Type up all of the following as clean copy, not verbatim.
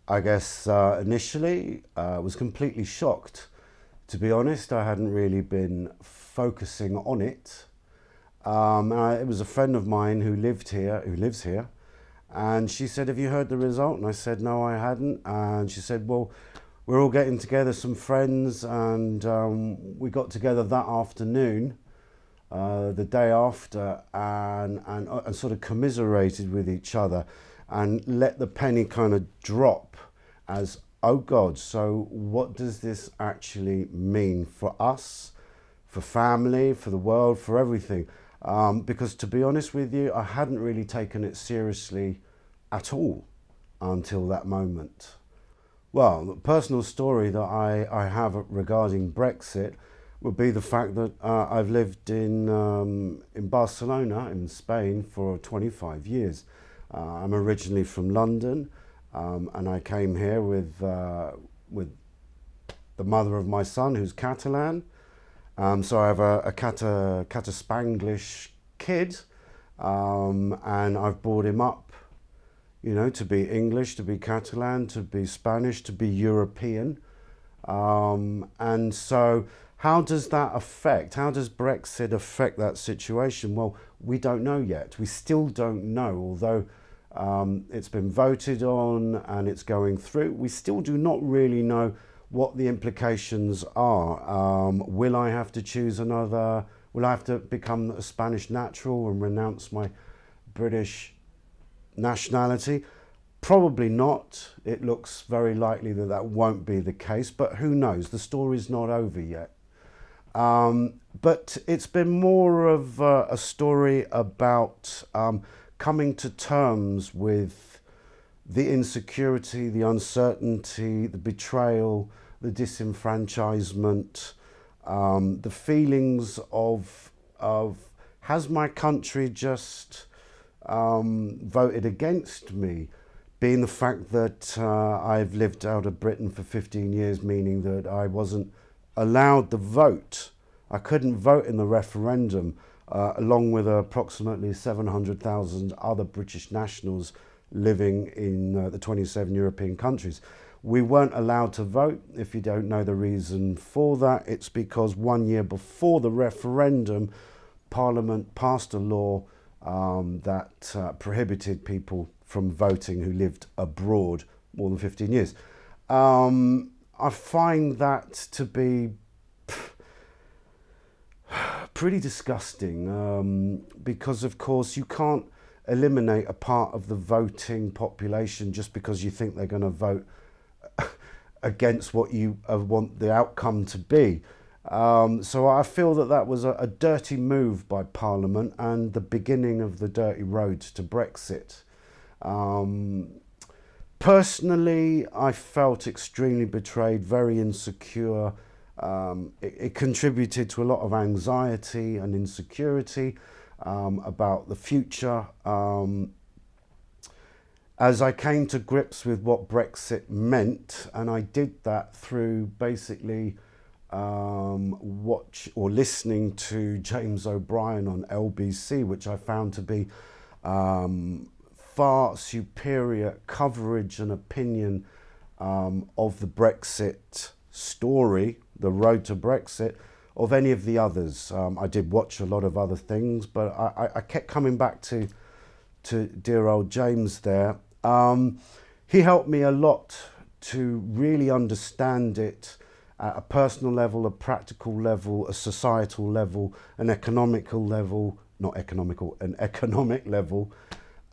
I guess initially I was completely shocked. To be honest, I hadn't really been focusing on it. It was a friend of mine who lives here, and she said, "Have you heard the result?" And I said, "No, I hadn't." And she said, "Well, we're all getting together, some friends, and we got together that afternoon, the day after, and sort of commiserated with each other, and let the penny kind of drop as, oh God, so what does this actually mean for us, for family, for the world, for everything?" Because to be honest with you, I hadn't really taken it seriously at all until that moment. Well, the personal story that I have regarding Brexit would be the fact that I've lived in Barcelona in Spain for 25 years. I'm originally from London, and I came here with the mother of my son, who's Catalan. So I have a Cata-Spanglish kid, and I've brought him up, you know, to be English, to be Catalan, to be Spanish, to be European. And so how does how does Brexit affect that situation? Well, we don't know yet. We still don't know, although it's been voted on and it's going through. We still do not really know what the implications are. Will I have to choose will I have to become a Spanish natural and renounce my British nationality? Probably not. It looks very likely that that won't be the case, but who knows? The story's not over yet. But it's been more of a story about coming to terms with the insecurity, the uncertainty, the betrayal, the disenfranchisement, the feelings of has my country just voted against me? Being the fact that I've lived out of Britain for 15 years, meaning that I wasn't allowed the vote. I couldn't vote in the referendum, along with approximately 700,000 other British nationals living in the 27 European countries. We weren't allowed to vote. If you don't know the reason for that, it's because 1 year before the referendum, Parliament passed a law that prohibited people from voting who lived abroad more than 15 years. I find that to be pretty disgusting, because of course you can't eliminate a part of the voting population just because you think they're going to vote against what you want the outcome to be. So I feel that that was a dirty move by Parliament and the beginning of the dirty road to Brexit. Personally, I felt extremely betrayed, very insecure. It contributed to a lot of anxiety and insecurity about the future. As I came to grips with what Brexit meant, and I did that through basically listening to James O'Brien on LBC, which I found to be far superior coverage and opinion of the Brexit story, the road to Brexit, of any of the others. I did watch a lot of other things, but I kept coming back to dear old James there. He helped me a lot to really understand it at a personal level, a practical level, a societal level, an economical level, not economical, an economic level,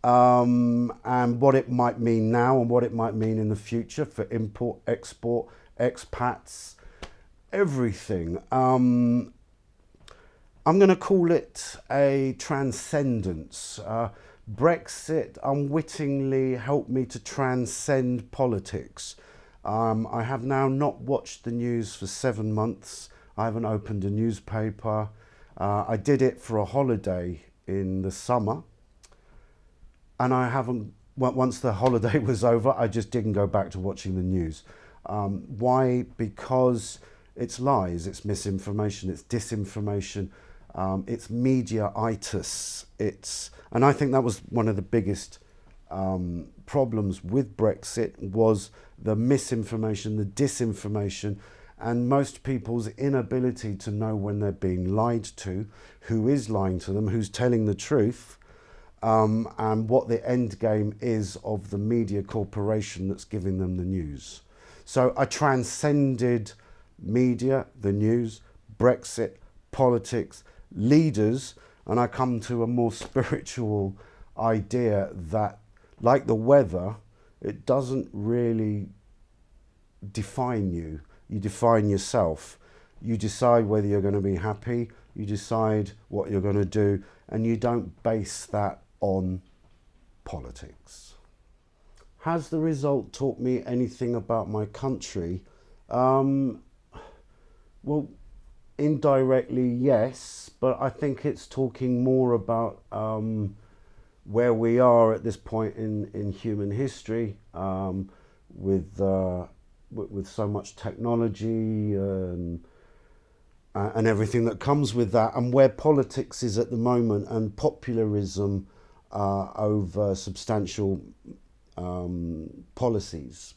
and what it might mean now and what it might mean in the future for import, export, expats, everything. I'm going to call it a transcendence. Brexit unwittingly helped me to transcend politics. I have now not watched the news for 7 months. I haven't opened a newspaper. I did it for a holiday in the summer, and I haven't, once the holiday was over, I just didn't go back to watching the news. Why? Because it's lies, it's misinformation, it's disinformation, it's media-itis. And I think that was one of the biggest problems with Brexit was the misinformation, the disinformation, and most people's inability to know when they're being lied to, who is lying to them, who's telling the truth, and what the end game is of the media corporation that's giving them the news. So I transcended media, the news, Brexit, politics, leaders, and I come to a more spiritual idea that, like the weather, it doesn't really define you. You define yourself. You decide whether you're going to be happy, you decide what you're going to do, and you don't base that on politics. Has the result taught me anything about my country? Well, indirectly, yes, but I think it's talking more about where we are at this point in human history, with so much technology and everything that comes with that, and where politics is at the moment, and popularism over substantial policies.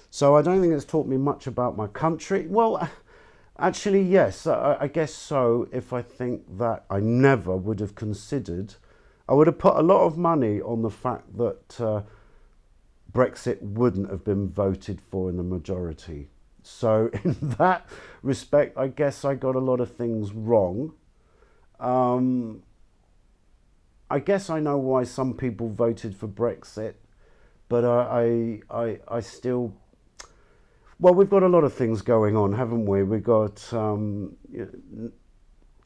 So I don't think it's taught me much about my country. Well, actually, yes, I guess so. If I think that I never would have considered, I would have put a lot of money on the fact that Brexit wouldn't have been voted for in the majority. So in that respect, I guess I got a lot of things wrong. I guess I know why some people voted for Brexit, but I still... Well, we've got a lot of things going on, haven't we? We've got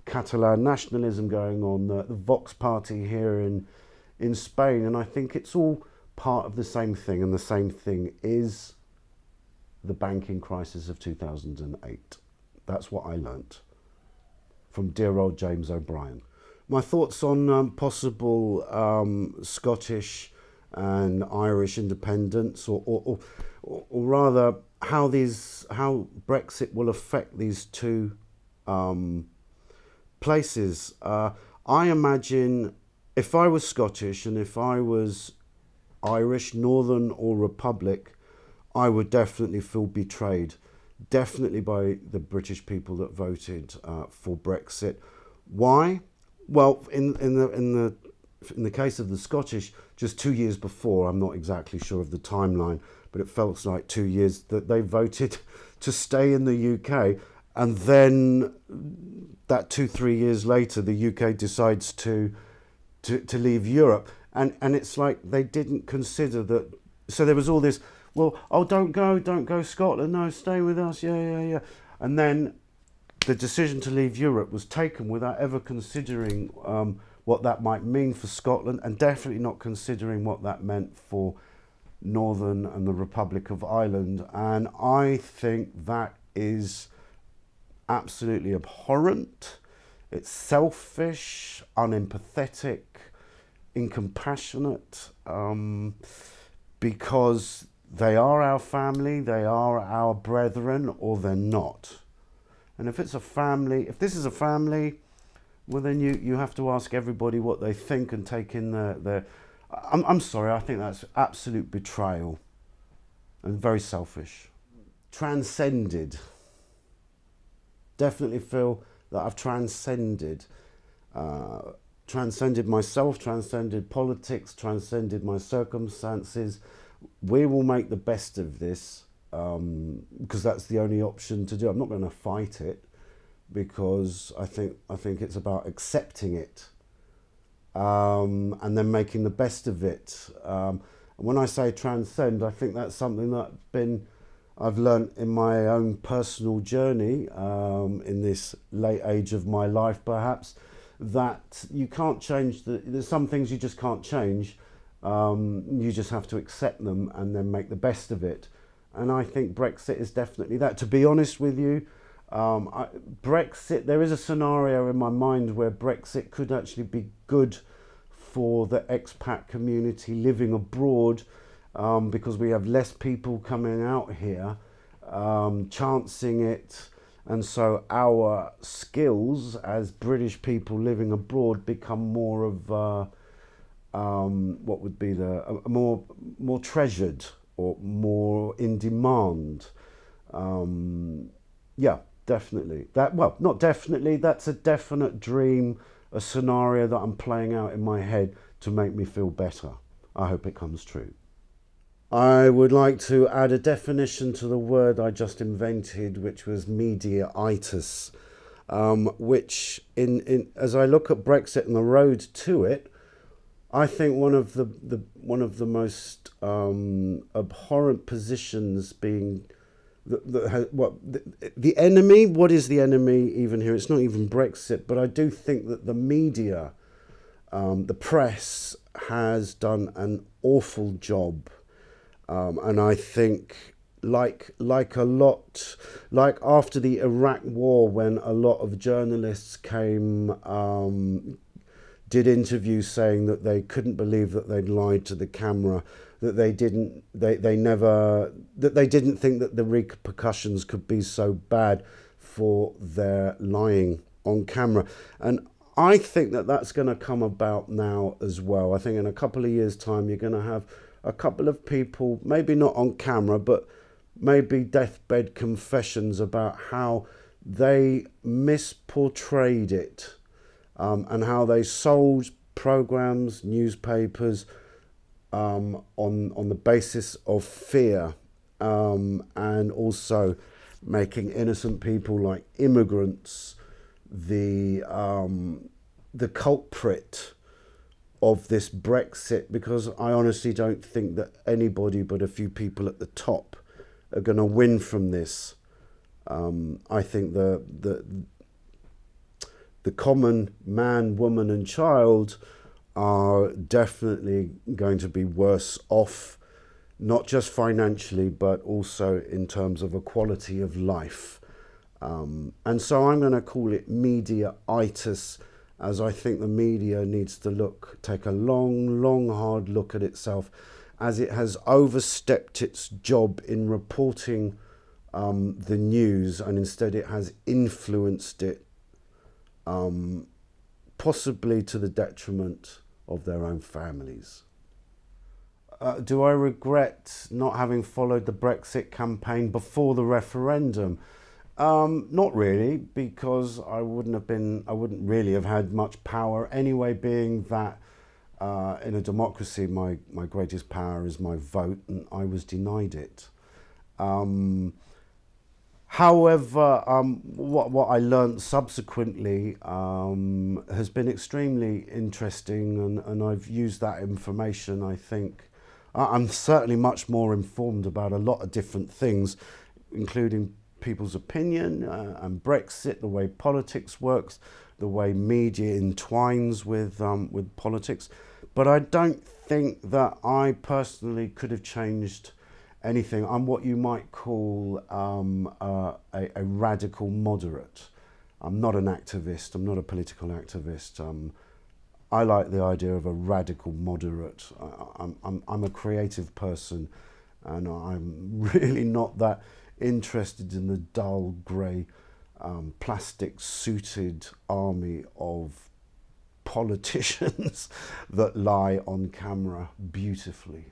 Catalan nationalism going on, the Vox party here in Spain, and I think it's all part of the same thing, and the same thing is the banking crisis of 2008. That's what I learnt from dear old James O'Brien. My thoughts on possible Scottish and Irish independence, or rather how Brexit will affect these two places. I imagine if I was Scottish and if I was Irish, Northern or Republic, I would definitely feel betrayed, definitely by the British people that voted for Brexit. Why? Well, in the case of the Scottish, just 2 years before, I'm not exactly sure of the timeline, but it felt like 2 years that they voted to stay in the UK, and then that 2-3 years later, the UK decides to leave Europe, and it's like they didn't consider that. So there was all this, well, oh, don't go Scotland, no, stay with us, yeah, and then the decision to leave Europe was taken without ever considering what that might mean for Scotland, and definitely not considering what that meant for Northern and the Republic of Ireland. And I think that is absolutely abhorrent. It's selfish, unempathetic, incompassionate, because they are our family, they are our brethren, or they're not. And if it's a family, if this is a family, well, then you have to ask everybody what they think and take in their I'm sorry, I think that's absolute betrayal and very selfish. Transcended. Definitely feel that I've transcended myself, transcended politics, transcended my circumstances. We will make the best of this, because that's the only option to do. I'm not going to fight it, because I think it's about accepting it, and then making the best of it. And when I say transcend, I think that's something that I've learned in my own personal journey, in this late age of my life, perhaps, that you can't change. There's some things you just can't change. You just have to accept them and then make the best of it. And I think Brexit is definitely that. To be honest with you, Brexit, there is a scenario in my mind where Brexit could actually be good for the expat community living abroad, because we have less people coming out here, chancing it. And so our skills as British people living abroad become more of what would be a more treasured or more in demand. Yeah, definitely. Not definitely. That's a definite dream, a scenario that I'm playing out in my head to make me feel better. I hope it comes true. I would like to add a definition to the word I just invented, which was mediaitis, which as I look at Brexit and the road to it, I think one of the most abhorrent positions being the enemy. What is the enemy even here? It's not even Brexit, but I do think that the media, the press, has done an awful job. And I think, like a lot, like after the Iraq War, when a lot of journalists came, did interviews saying that they couldn't believe that they'd lied to the camera, that they didn't think that the repercussions could be so bad for their lying on camera. And I think that that's going to come about now as well. I think in a couple of years' time, you're going to have a couple of people, maybe not on camera, but maybe deathbed confessions about how they misportrayed it, and how they sold programs, newspapers, on the basis of fear, and also making innocent people like immigrants the culprit of this Brexit, because I honestly don't think that anybody but a few people at the top are going to win from this. I think the common man, woman and child are definitely going to be worse off, not just financially, but also in terms of a quality of life. And so I'm going to call it mediaitis, as I think the media needs to take a long, hard look at itself, as it has overstepped its job in reporting the news, and instead it has influenced it, possibly to the detriment of their own families. Do I regret not having followed the Brexit campaign before the referendum? Not really, because I wouldn't really have had much power anyway, being that in a democracy my greatest power is my vote, and I was denied it. However, what I learned subsequently has been extremely interesting, and I've used that information. I think I'm certainly much more informed about a lot of different things, including people's opinion and Brexit, the way politics works, the way media entwines with politics. But I don't think that I personally could have changed anything. I'm what you might call a radical moderate. I'm not an activist. I'm not a political activist. I like the idea of a radical moderate. I'm a creative person, and I'm really not that interested in the dull grey plastic suited army of politicians that lie on camera beautifully.